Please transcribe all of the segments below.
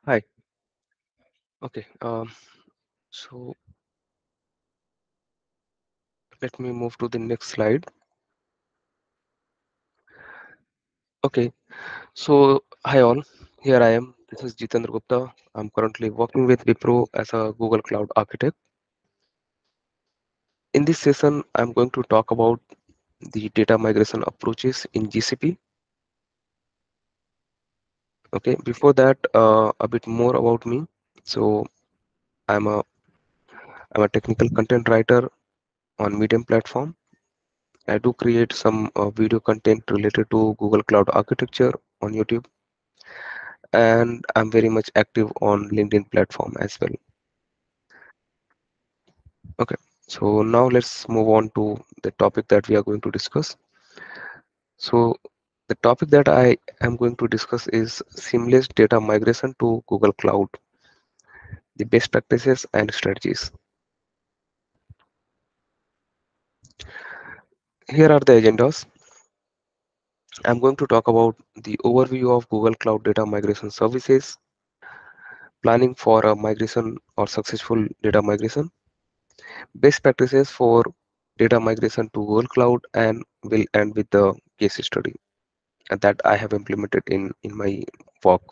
Hi. Okay. So let me move to the next slide. Okay. So hi all. Here I am. This is Jitendra Gupta. I'm currently working with Wipro as a Google Cloud architect. In this session, I'm going to talk about the data migration approaches in GCP. Okay. Before that, a bit more about me. So I'm a I'm a technical content writer on Medium platform. I do create some video content related to Google Cloud architecture on YouTube, and I'm very much active on LinkedIn platform as well. Okay, so now let's move on to the topic that we are going to discuss. So the topic that I am going to discuss is seamless data migration to Google Cloud, the best practices and strategies. Here are the agendas. I'm going to talk about the overview of Google Cloud data migration services, planning for a migration or successful data migration, best practices for data migration to Google Cloud, and will end with the case study that I have implemented in my work.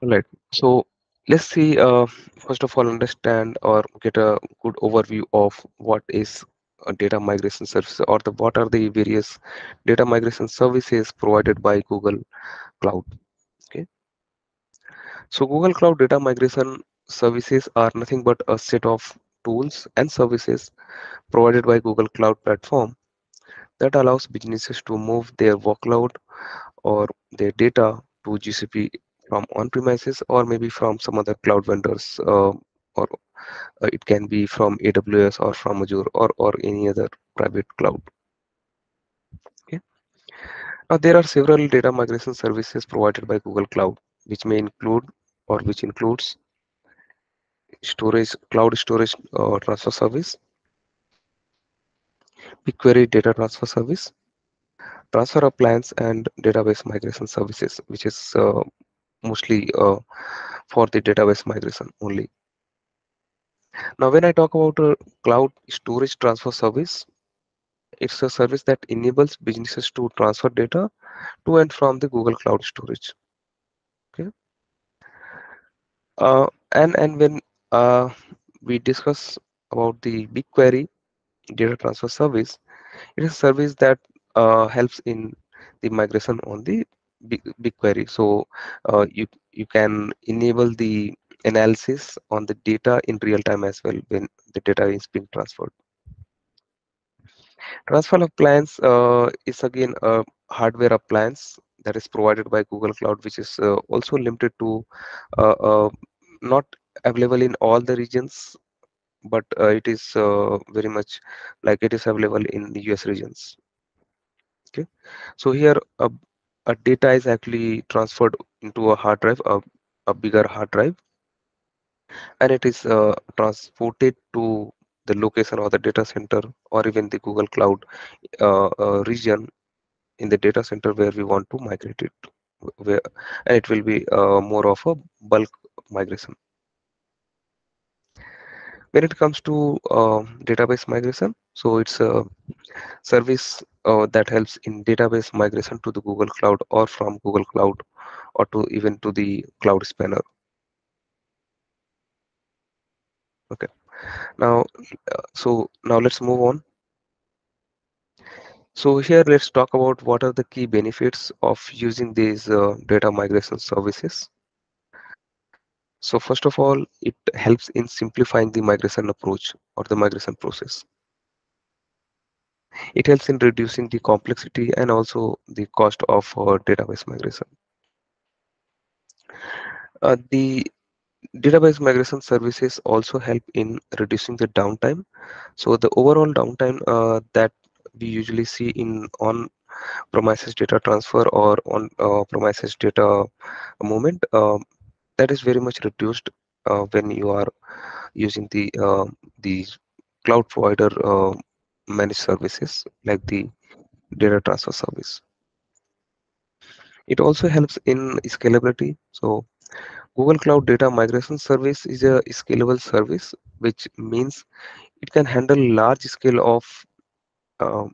All right. So let's see. First of all, understand or get a good overview of what is a data migration service, or the what are the various data migration services provided by Google Cloud. Okay. So Google Cloud data migration services are nothing but a set of tools and services provided by Google Cloud Platform that allows businesses to move their workload or their data to GCP from on-premises or maybe from some other cloud vendors, or it can be from AWS or from Azure or any other private cloud. Okay. Now there are several data migration services provided by Google Cloud, which may include or which includes storage, cloud storage transfer service, BigQuery data transfer service, transfer appliance and database migration services, which is mostly for the database migration only. Now, when I talk about a cloud storage transfer service, it's a service that enables businesses to transfer data to and from the Google Cloud Storage. Okay, and when uh, we discuss about the BigQuery data transfer service, it is a service that helps in the migration on the BigQuery. So you can enable the analysis on the data in real time as well when the data is being transferred. Transfer appliance is again a hardware appliance that is provided by Google Cloud, which is also limited to uh, uh, not available in all the regions, but it is very much like it is available in the US regions. Okay, so here a data is actually transferred into a hard drive, a bigger hard drive, and it is transported to the location or the data center or even the Google Cloud region in the data center where we want to migrate it, where and it will be more of a bulk migration. When it comes to database migration, so it's a service that helps in database migration to the Google Cloud or from Google Cloud or to even to the cloud spanner. Okay, now now let's move on. So here let's talk about what are the key benefits of using these data migration services. So first of all, it helps in simplifying the migration approach or the migration process. It helps in reducing the complexity and also the cost of database migration. The database migration services also help in reducing the downtime. So the overall downtime that we usually see in on-premises data transfer or on-premises data movement, that is very much reduced when you are using the cloud provider managed services like the data transfer service. It also helps in scalability. So Google Cloud Data Migration Service is a scalable service, which means it can handle large scale of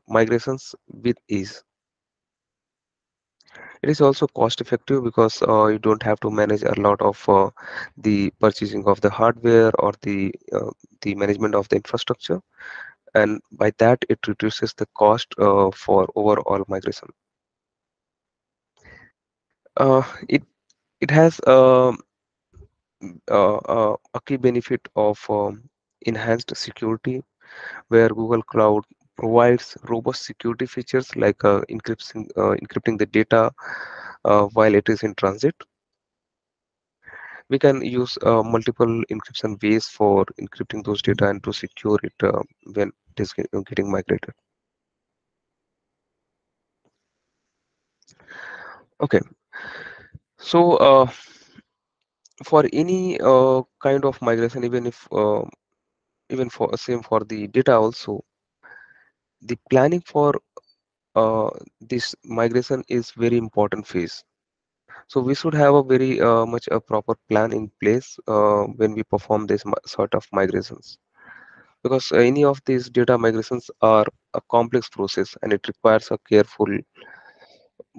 migrations with ease. It is also cost effective because you don't have to manage a lot of the purchasing of the hardware or the management of the infrastructure, and by that it reduces the cost for overall migration. It has a key benefit of enhanced security, where Google Cloud provides robust security features like encrypting the data while it is in transit. We can use multiple encryption ways for encrypting those data and to secure it when it is getting migrated. Okay, so for any kind of migration, even for same for the data also, the planning for this migration is very important phase. So we should have a very much a proper plan in place when we perform this sort of migrations, because any of these data migrations are a complex process and it requires a careful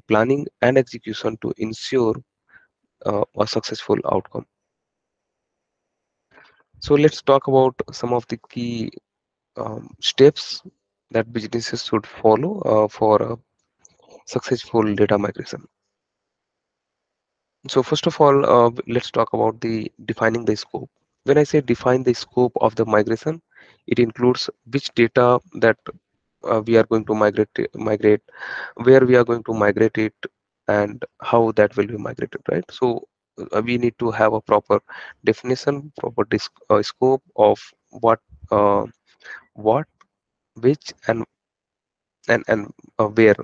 planning and execution to ensure a successful outcome. So let's talk about some of the key steps that businesses should follow for a successful data migration. So first of all, let's talk about the defining the scope. When I say define the scope of the migration, it includes which data that we are going to migrate, where we are going to migrate it, and how that will be migrated, right? So we need to have a proper definition, proper scope of what, uh, what, which, and where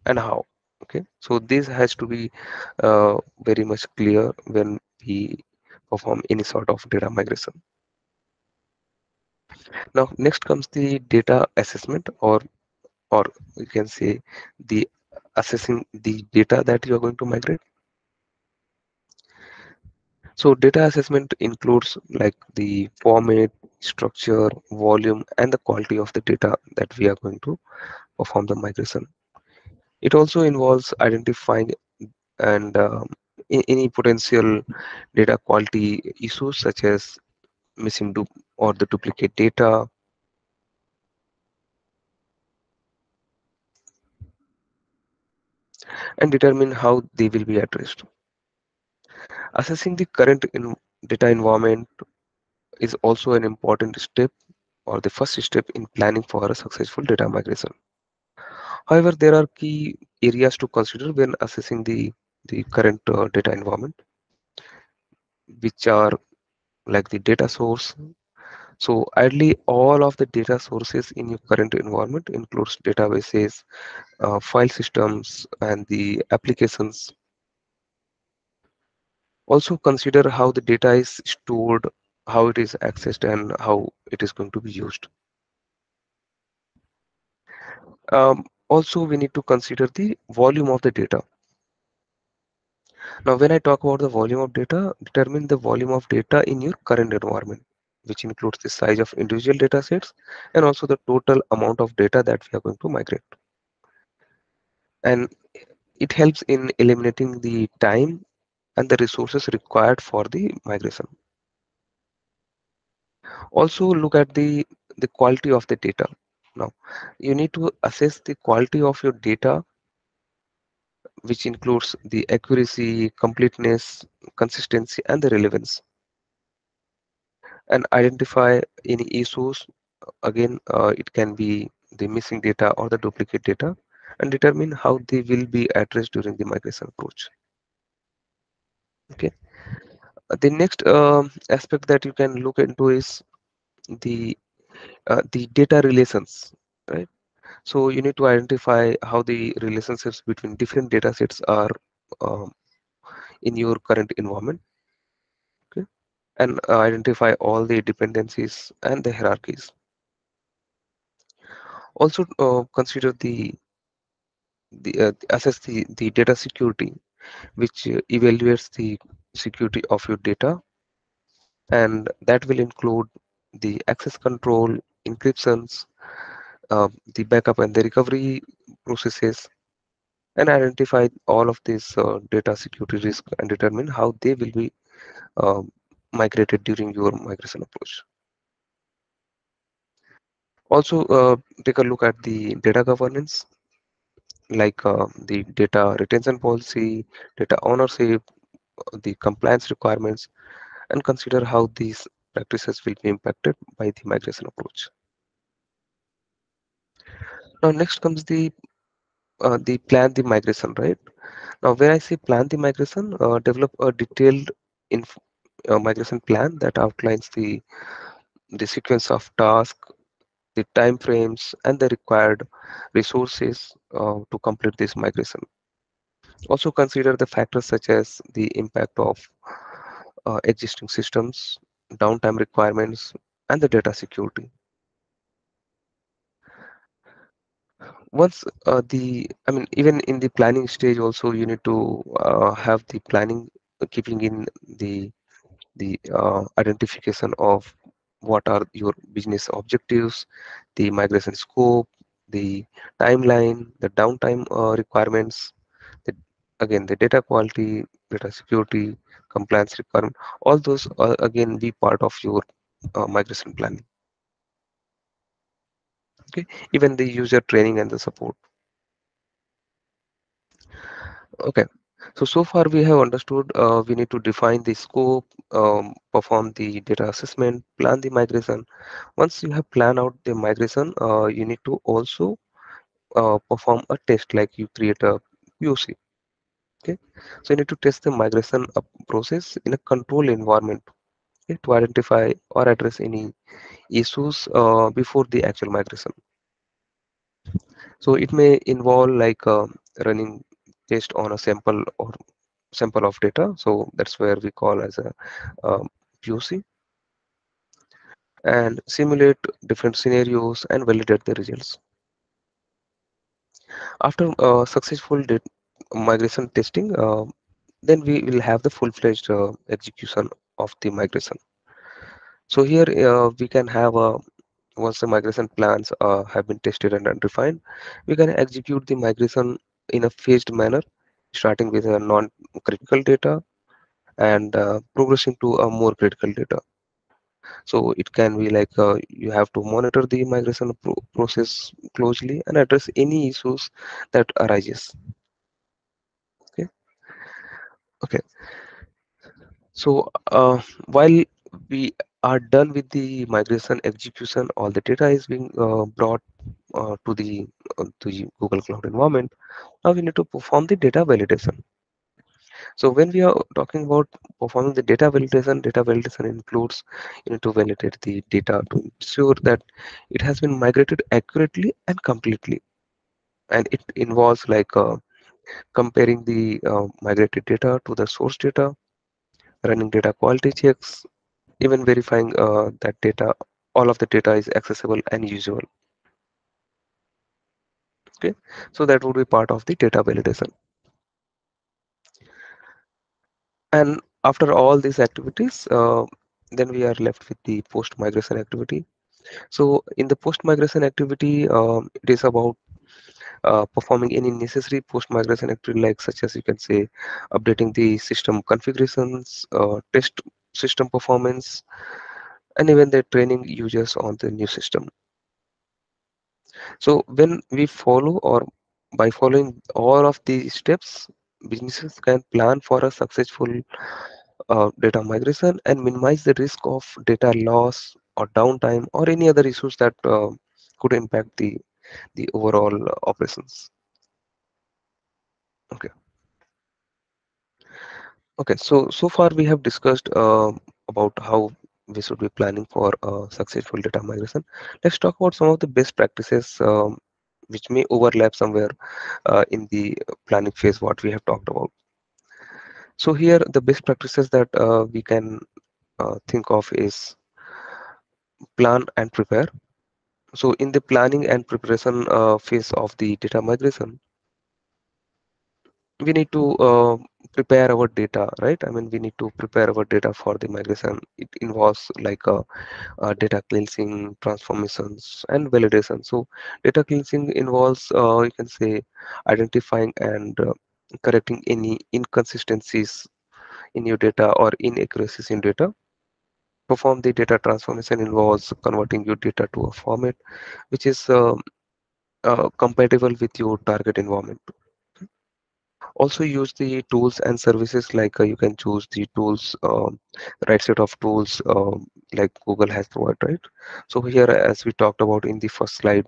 and how. Okay, so this has to be very much clear when we perform any sort of data migration. Now next comes the data assessment, or you can say the assessing the data that you are going to migrate. So data assessment includes like the format, structure, volume, and the quality of the data that we are going to perform the migration. It also involves identifying and any potential data quality issues such as missing or the duplicate data, and determine how they will be addressed. Assessing the current data environment is also an important step, or the first step in planning for a successful data migration. However, there are key areas to consider when assessing the current data environment, which are like the data source. So ideally, all of the data sources in your current environment includes databases, file systems, and the applications. Also consider how the data is stored, how it is accessed, and how it is going to be used. Also, we need to consider the volume of the data. Now, when I talk about the volume of data, determine the volume of data in your current environment, which includes the size of individual data sets and also the total amount of data that we are going to migrate. And it helps in eliminating the time and the resources required for the migration. Also, look at the quality of the data. Now, you need to assess the quality of your data, which includes the accuracy, completeness, consistency, and the relevance, and identify any issues. Again, it can be the missing data or the duplicate data, and determine how they will be addressed during the migration approach. Okay. The next aspect that you can look into is the the data relations, right? So you need to identify how the relationships between different data sets are um, in your current environment. Okay, and identify all the dependencies and the hierarchies. Also consider the assess the data security. which evaluates the security of your data, and that will include the access control, encryptions, the backup and the recovery processes, and identify all of these data security risk and determine how they will be uh, migrated during your migration approach. Also, take a look at the data governance, like the data retention policy, data ownership, the compliance requirements, and consider how these practices will be impacted by the migration approach. Now, next comes the plan the migration, right? Now, when I say plan the migration, develop a detailed inf migration plan that outlines the sequence of tasks, the time frames, and the required resources to complete this migration. Also consider the factors such as the impact of existing systems, downtime requirements, and the data security. Once I mean, even in the planning stage, also you need to have the planning, keeping in the identification of what are your business objectives, the migration scope, the timeline, the downtime requirements, the, again the data quality, data security, compliance requirement. All those again be part of your migration planning. Okay, even the user training and the support. Okay, so far we have understood we need to define the scope, perform the data assessment, plan the migration. Once you have planned out the migration, you need to also perform a test, like you create a POC. Okay, so you need to test the migration process in a controlled environment, okay, to identify or address any issues before the actual migration. So it may involve like running test on a sample of data. So that's where we call as a POC, and simulate different scenarios and validate the results. After successful migration testing, then we will have the full-fledged execution of the migration. So here we can have once the migration plans have been tested and refined, we can execute the migration in a phased manner, starting with a non-critical data and progressing to a more critical data. So it can be like you have to monitor the migration process closely and address any issues that arises. Okay. Okay. So while we are done with the migration execution, all the data is being brought to the Google Cloud environment. Now we need to perform the data validation. So when we are talking about performing the data validation includes you need to validate the data to ensure that it has been migrated accurately and completely. And it involves like comparing the migrated data to the source data, running data quality checks, even verifying that data, all of the data is accessible and usable. Okay, so that would be part of the data validation. And after all these activities, then we are left with the post migration activity. So in the post migration activity, it is about performing any necessary post migration activity, like such as you can say updating the system configurations, test system performance, and even the training users on the new system. So when we follow, or by following all of these steps, businesses can plan for a successful data migration and minimize the risk of data loss or downtime or any other issues that could impact the overall operations. Okay. Okay. So far we have discussed about how we should be planning for successful data migration. Let's talk about some of the best practices which may overlap somewhere in the planning phase what we have talked about. So here the best practices that we can think of is plan and prepare. So in the planning and preparation phase of the data migration, we need to prepare our data, right? I mean, we need to prepare our data for the migration. It involves like data cleansing, transformations, and validation. So data cleansing involves, you can say, identifying and correcting any inconsistencies in your data or inaccuracies in data. Perform the data transformation involves converting your data to a format which is compatible with your target environment. Also use the tools and services like you can choose the tools, right set of tools like Google has provided, right? So here, as we talked about in the first slide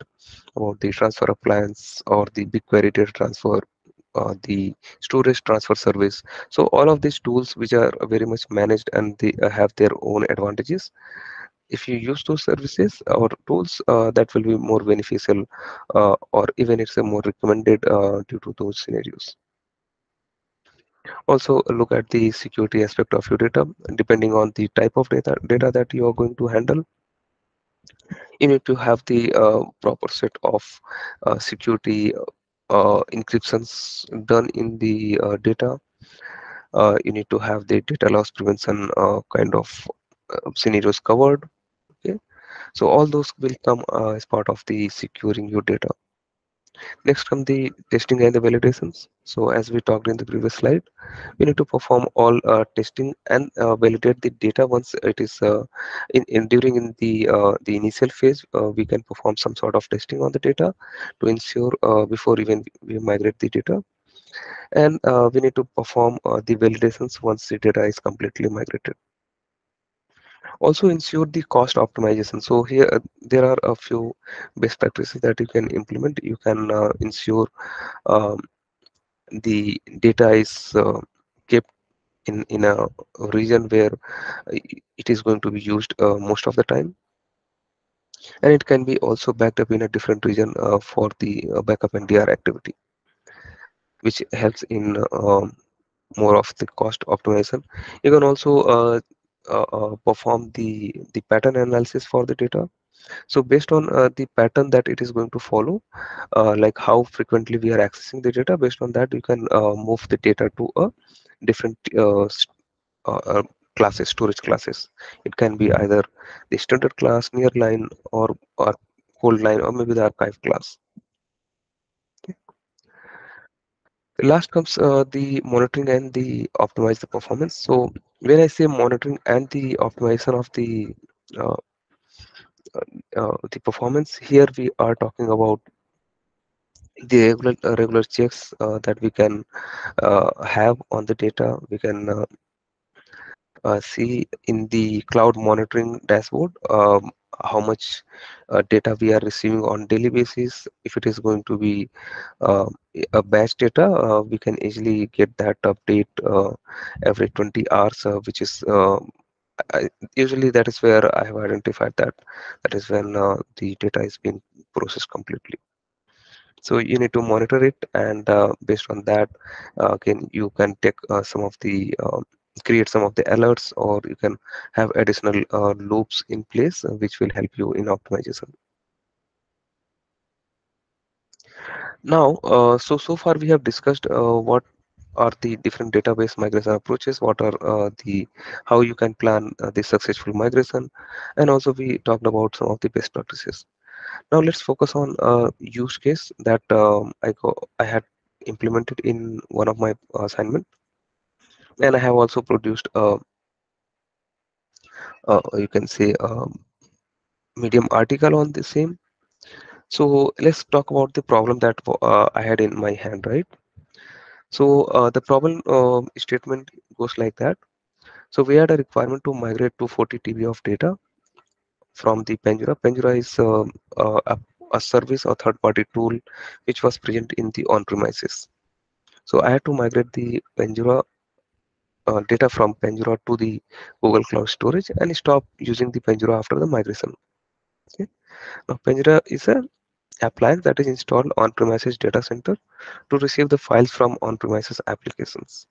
about the transfer appliance or the BigQuery data transfer, the storage transfer service. So all of these tools which are very much managed and they have their own advantages. If you use those services or tools, that will be more beneficial, or even it's a more recommended due to those scenarios. Also look at the security aspect of your data. Depending on the type of data that you are going to handle, you need to have the proper set of security encryptions done in the data. You need to have the data loss prevention kind of scenarios covered. Okay, so all those will come as part of the securing your data. Next come the testing and the validations. So as we talked in the previous slide, we need to perform all testing and validate the data once it is during in the initial phase. We can perform some sort of testing on the data to ensure before even we migrate the data, and we need to perform the validations once the data is completely migrated. Also ensure the cost optimization. So here there are a few best practices that you can implement. You can ensure um, the data is kept in a region where it is going to be used most of the time, and it can be also backed up in a different region for the backup and DR activity, which helps in more of the cost optimization. You can also perform the pattern analysis for the data. So based on the pattern that it is going to follow, like how frequently we are accessing the data, based on that you can move the data to a different classes, storage classes. It can be either the standard class, nearline, or cold line, or maybe the archive class. Last comes the monitoring and the optimize the performance. So when I say monitoring and the optimization of uh, the performance, here we are talking about the regular checks that we can have on the data. We can see in the cloud monitoring dashboard how much data we are receiving on daily basis. If it is going to be uh, a batch data, we can easily get that update every 20 hours, which is usually that is where I have identified that that is when the data is being processed completely. So you need to monitor it, and based on that, again you can take some of the create some of the alerts, or you can have additional loops in place which will help you in optimization. Now, so far we have discussed what are the different database migration approaches, what are the how you can plan the successful migration, and also we talked about some of the best practices. Now let's focus on a use case that I had implemented in one of my assignment, and I have also produced you can say medium article on the same. So let's talk about the problem that I had in my hand, right? So the problem statement goes like that. So we had a requirement to migrate to 40 TB of data from the Pandora. Pandora is a service or third-party tool which was present in the on-premises. So I had to migrate the Pandora data from Pandora to the Google Cloud Storage and stop using the Pandora after the migration. Okay. Now Pandora is a appliance that is installed on-premises data center to receive the files from on-premises applications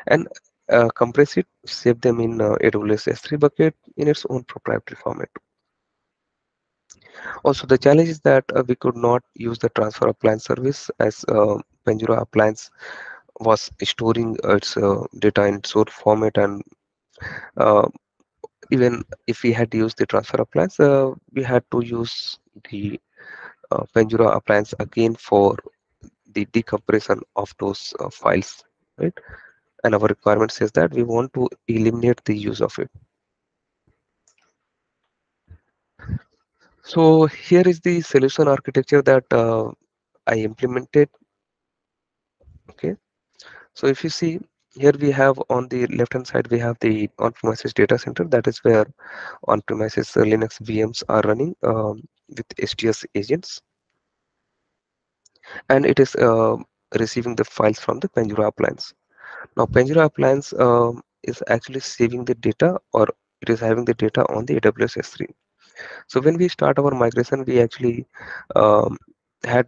and compress it, save them in AWS S3 bucket in its own proprietary format. Also, the challenge is that we could not use the transfer appliance service as Pandora appliance was storing its data in source format, and uh, even if we had used the transfer appliance, we had to use the Pandora appliance again for the decompression of those files, right? And our requirement says that we want to eliminate the use of it. So here is the solution architecture that I implemented. Okay, so if you see here, we have on the left hand side, we have the on-premises data center. That is where on-premises Linux VMs are running with STS agents, and it is receiving the files from the Pandora appliance. Now, Pandora appliance is actually saving the data, or it is having the data on the AWS S3. So when we start our migration, we actually um, had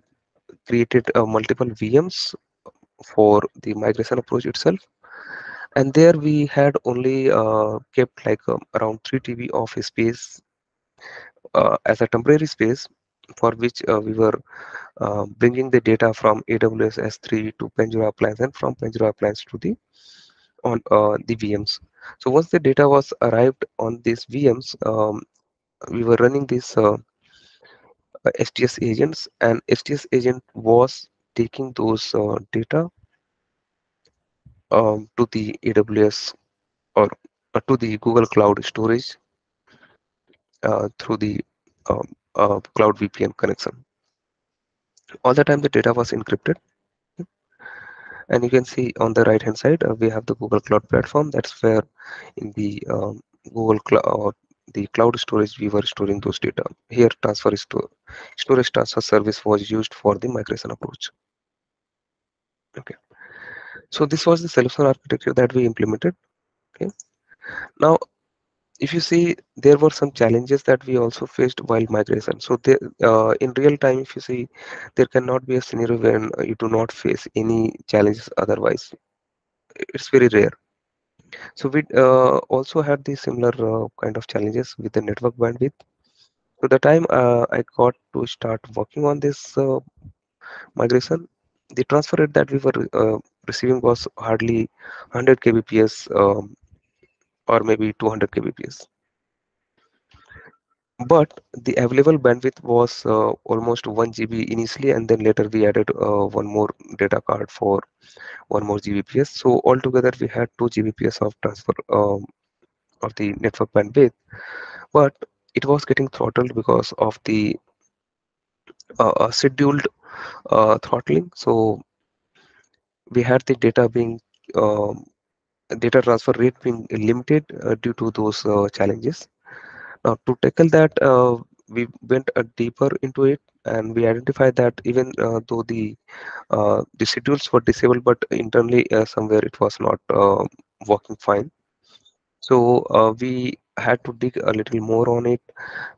created multiple VMs for the migration approach itself, and there we had only kept like around 3 TB of space as a temporary space, for which we were bringing the data from AWS S3 to Pandora appliance, and from Pandora appliance to the on the VMs. So once the data was arrived on these VMs, we were running these STS agents, and STS agent was taking those data to the AWS, or to the Google Cloud storage through the um, Cloud VPN connection. All the time the data was encrypted, and you can see on the right hand side we have the Google Cloud platform. That's where in the Google Cloud, the cloud storage, we were storing those data. Here storage transfer service was used for the migration approach. Okay, so this was the solution architecture that we implemented. Okay, now if you see, there were some challenges that we also faced while migration. So there, in real time, if you see, there cannot be a scenario when you do not face any challenges otherwise. It's very rare. So we also had the similar kind of challenges with the network bandwidth. So the time I got to start working on this migration, the transfer rate that we were receiving was hardly 100 kbps, or maybe 200 kbps. But the available bandwidth was almost 1 GB initially, and then later we added one more data card for 1 more Gbps. So altogether we had 2 Gbps of transfer of the network bandwidth. But it was getting throttled because of the scheduled throttling. So we had the um, data transfer rate being limited due to those challenges. Now, to tackle that, we went deeper into it, and we identified that even though the schedules were disabled, but internally somewhere it was not working fine. So we had to dig a little more on it,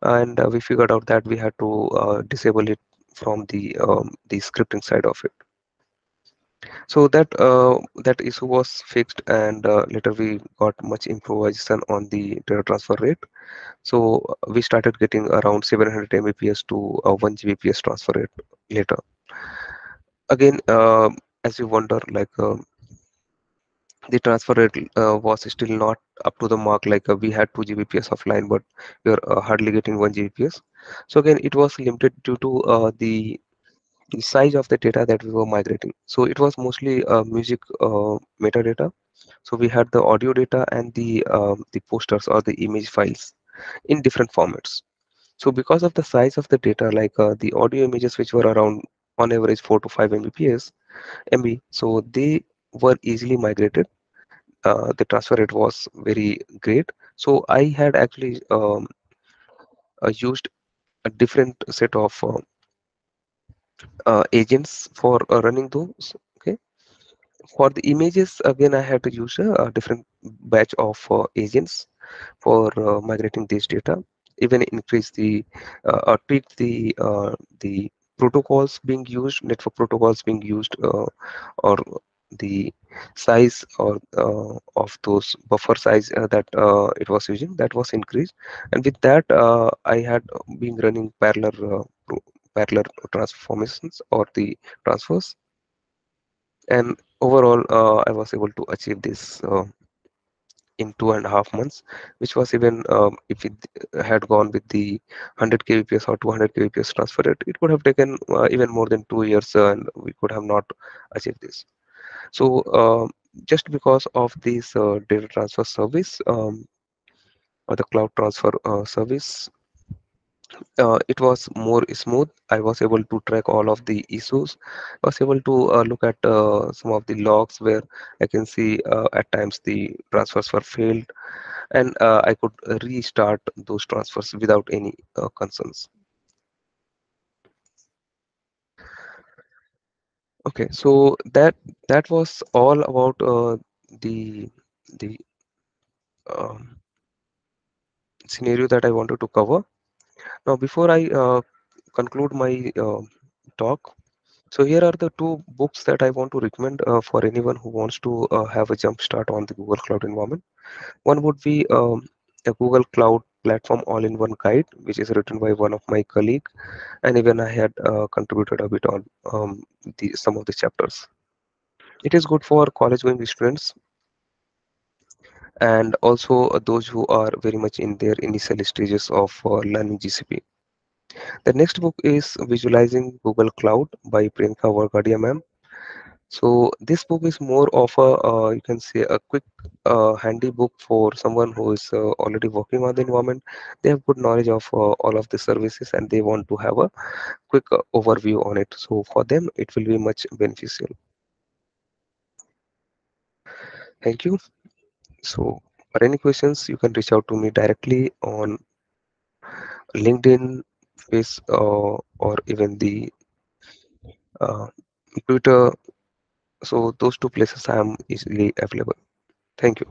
and we figured out that we had to disable it from the scripting side of it. So that issue was fixed, and later we got much improvisation on the data transfer rate. So we started getting around 700 Mbps to 1 Gbps transfer rate later. Again, as you wonder, like the transfer rate was still not up to the mark. Like we had 2 Gbps offline, but we are hardly getting 1 Gbps. So again, it was limited due to the size of the data that we were migrating. So it was mostly music metadata. So we had the audio data and the posters or the image files in different formats. So because of the size of the data, like the audio images, which were around on average 4 to 5 Mbps, MB, so they were easily migrated. The transfer rate was very great. So I had actually used a different set of agents for running those. Okay. For the images, again, I had to use a different batch of agents for migrating this data, even increase or tweak the protocols being used, network protocols being used, or the size or of those buffer size that it was using, that was increased. And with that, I had been running parallel transformations or the transfers, and Overall, I was able to achieve this in 2.5 months, which was even if it had gone with the 100 kbps or 200 kbps transfer rate, it would have taken even more than 2 years, and we could have not achieved this. So just because of this data transfer service, or the cloud transfer service, it was more smooth. I was able to track all of the issues. I was able to look at some of the logs where I can see at times the transfers were failed, and I could restart those transfers without any concerns. Okay, so that was all about the the um, scenario that I wanted to cover. Now, before I conclude my talk, so here are the two books that I want to recommend for anyone who wants to have a jump start on the Google Cloud environment. One would be a Google Cloud Platform All-in-One Guide, which is written by one of my colleague, and even I had contributed a bit on some of the chapters. It is good for college-going students and also those who are very much in their initial stages of learning GCP. The next book is Visualizing Google Cloud by Priyanka Wargadia ma'am. So this book is more of a you can say a quick handy book for someone who is already working on the environment. They have good knowledge of all of the services and they want to have a quick overview on it. So for them, it will be much beneficial. Thank you. So for any questions, you can reach out to me directly on LinkedIn, Face, or even the uh, Twitter. So those two places I am easily available. Thank you.